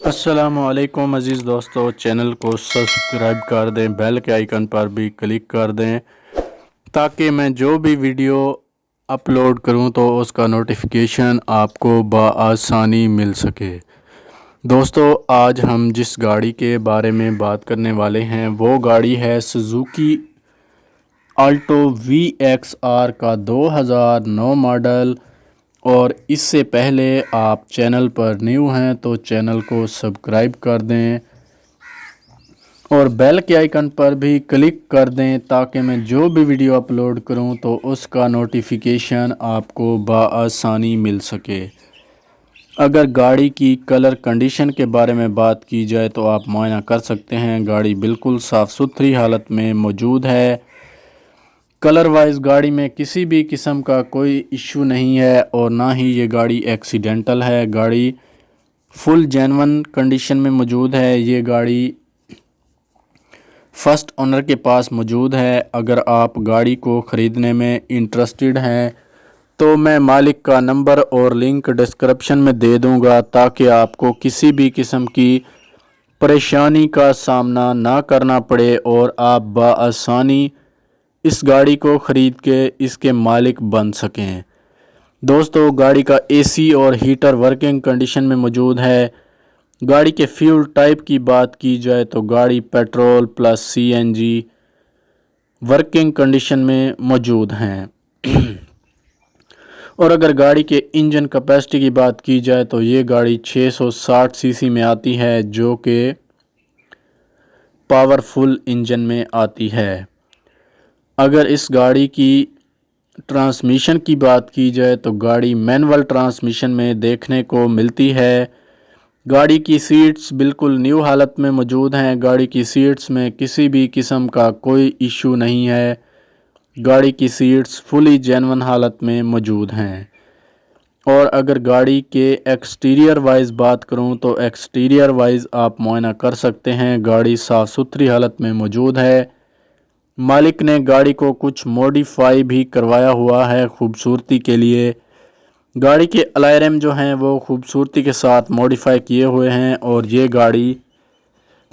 السلام علیکم عزیز دوستو، چینل کو سبسکرائب کر دیں، بیل کے آئیکن پر بھی کلک کر دیں تاکہ میں جو بھی ویڈیو اپلوڈ کروں تو اس کا نوٹیفیکیشن آپ کو بآسانی مل سکے۔ دوستو، آج ہم جس گاڑی کے بارے میں بات کرنے والے ہیں وہ گاڑی ہے Suzuki Alto V X R کا 2009 ماڈل، اور اس سے پہلے آپ چینل پر نیو ہیں تو چینل کو سبسکرائب کر دیں اور بیل کے آئیکن پر بھی کلک کر دیں تاکہ میں جو بھی ویڈیو اپلوڈ کروں تو اس کا نوٹیفیکیشن آپ کو بآسانی مل سکے۔ اگر گاڑی کی کلر کنڈیشن کے بارے میں بات کی جائے تو آپ معائنہ کر سکتے ہیں، گاڑی بالکل صاف ستھری حالت میں موجود ہے۔ کلر وائز گاڑی میں کسی بھی قسم کا کوئی ایشو نہیں ہے اور نہ ہی یہ گاڑی ایکسیڈنٹل ہے۔ گاڑی فل جینون کنڈیشن میں موجود ہے۔ یہ گاڑی فرسٹ اونر کے پاس موجود ہے۔ اگر آپ گاڑی کو خریدنے میں انٹرسٹڈ ہیں تو میں مالک کا نمبر اور لنک ڈسکرپشن میں دے دوں گا تاکہ آپ کو کسی بھی قسم کی پریشانی کا سامنا نہ کرنا پڑے اور آپ بآسانی اس گاڑی کو خرید کے اس کے مالک بن سکیں۔ دوستو، گاڑی کا اے سی اور ہیٹر ورکنگ کنڈیشن میں موجود ہے۔ گاڑی کے فیول ٹائپ کی بات کی جائے تو گاڑی پیٹرول پلس سی این جی ورکنگ کنڈیشن میں موجود ہیں۔ اور اگر گاڑی کے انجن کیپیسٹی کی بات کی جائے تو یہ گاڑی 660 سی سی میں آتی ہے جو کہ پاورفل انجن میں آتی ہے۔ اگر اس گاڑی کی ٹرانسمیشن کی بات کی جائے تو گاڑی مینول ٹرانسمیشن میں دیکھنے کو ملتی ہے۔ گاڑی کی سیٹس بالکل نیو حالت میں موجود ہیں۔ گاڑی کی سیٹس میں کسی بھی قسم کا کوئی ایشو نہیں ہے۔ گاڑی کی سیٹس فلی جینون حالت میں موجود ہیں۔ اور اگر گاڑی کے ایکسٹیریئر وائز بات کروں تو ایکسٹیریئر وائز آپ معائنہ کر سکتے ہیں، گاڑی صاف ستھری حالت میں موجود ہے۔ مالک نے گاڑی کو کچھ موڈیفائی بھی کروایا ہوا ہے خوبصورتی کے لیے۔ گاڑی کے الائرم جو ہیں وہ خوبصورتی کے ساتھ موڈیفائی کیے ہوئے ہیں اور یہ گاڑی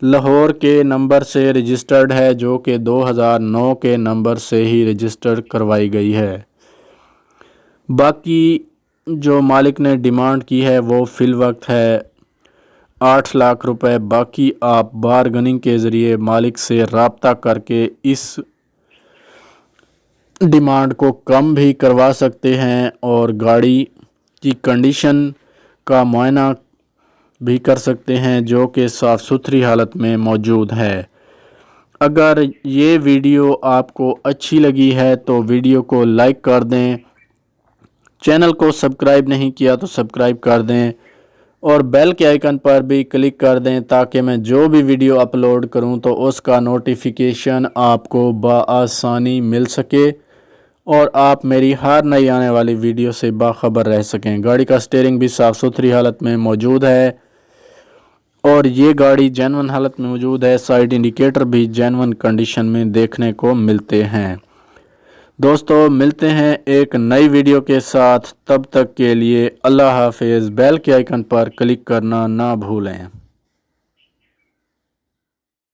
لاہور کے نمبر سے رجسٹرڈ ہے جو کہ 2009 کے نمبر سے ہی رجسٹر کروائی گئی ہے۔ باقی جو مالک نے ڈیمانڈ کی ہے وہ فی الوقت ہے 8 لاکھ روپے۔ باقی آپ بارگننگ کے ذریعے مالک سے رابطہ کر کے اس ڈیمانڈ کو کم بھی کروا سکتے ہیں اور گاڑی کی کنڈیشن کا معائنہ بھی کر سکتے ہیں جو کہ صاف ستھری حالت میں موجود ہے۔ اگر یہ ویڈیو آپ کو اچھی لگی ہے تو ویڈیو کو لائک کر دیں، چینل کو سبسکرائب نہیں کیا تو سبسکرائب کر دیں اور بیل کے آئیکن پر بھی کلک کر دیں تاکہ میں جو بھی ویڈیو اپلوڈ کروں تو اس کا نوٹیفیکیشن آپ کو بآسانی مل سکے اور آپ میری ہر نئی آنے والی ویڈیو سے باخبر رہ سکیں۔ گاڑی کا سٹیئرنگ بھی صاف ستھری حالت میں موجود ہے اور یہ گاڑی جینون حالت میں موجود ہے۔ سائیڈ انڈیکیٹر بھی جینون کنڈیشن میں دیکھنے کو ملتے ہیں۔ دوستو، ملتے ہیں ایک نئی ویڈیو کے ساتھ، تب تک کے لیے اللہ حافظ۔ بیل کے آئیکن پر کلک کرنا نہ بھولیں۔